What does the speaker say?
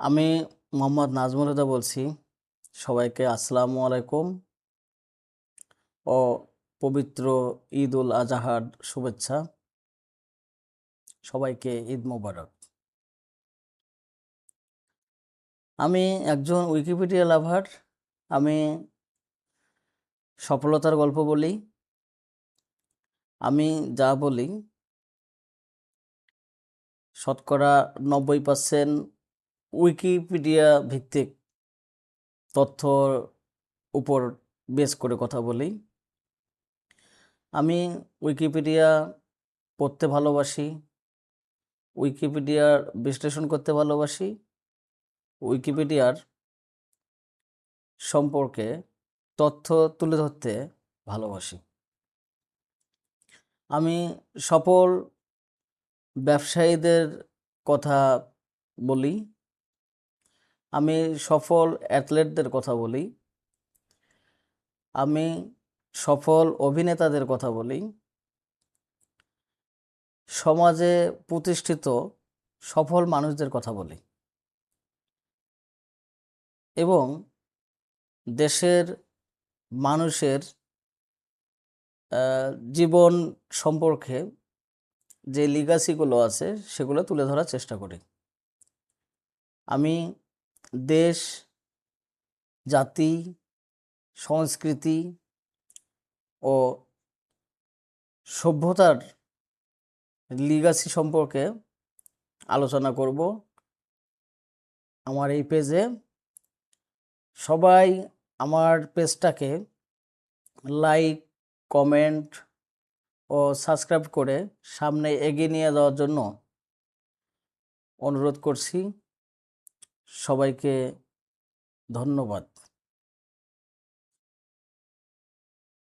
আমি মোহাম্মদ নাজমুল হুদা বলছি। সবাইকে আসসালামু আলাইকুম ও পবিত্র ঈদ উল আজহার শুভেচ্ছা। সবাইকে ঈদ মোবারক। আমি একজন উইকিপিডিয়া লাভার। আমি সফলতার গল্প বলি। আমি যা বলি শতকরা 90% উইকিপিডিয়া ভিত্তিক তথ্যর উপর বেস করে কথা বলি। আমি উইকিপিডিয়া পড়তে ভালোবাসি, উইকিপিডিয়ার বিশ্লেষণ করতে ভালোবাসি, উইকিপিডিয়ার সম্পর্কে তথ্য তুলে ধরতে ভালোবাসি। আমি সফল ব্যবসায়ীদের কথা বলি, আমি সফল অ্যাথলেটদের কথা বলি, আমি সফল অভিনেতাদের কথা বলি, সমাজে প্রতিষ্ঠিত সফল মানুষদের কথা বলি এবং দেশের মানুষের জীবন সম্পর্কে যে লিগাসিগুলো আছে সেগুলো তুলে ধরার চেষ্টা করি। আমি দেশ, জাতি, সংস্কৃতি ও সভ্যতার লিগাসি সম্পর্কে আলোচনা করব আমার এই পেজে। সবাই আমার পেজটাকে লাইক, কমেন্ট ও সাবস্ক্রাইব করে সামনে এগিয়ে নিয়ে যাওয়ার জন্য অনুরোধ করছি। সবাইকে ধন্যবাদ।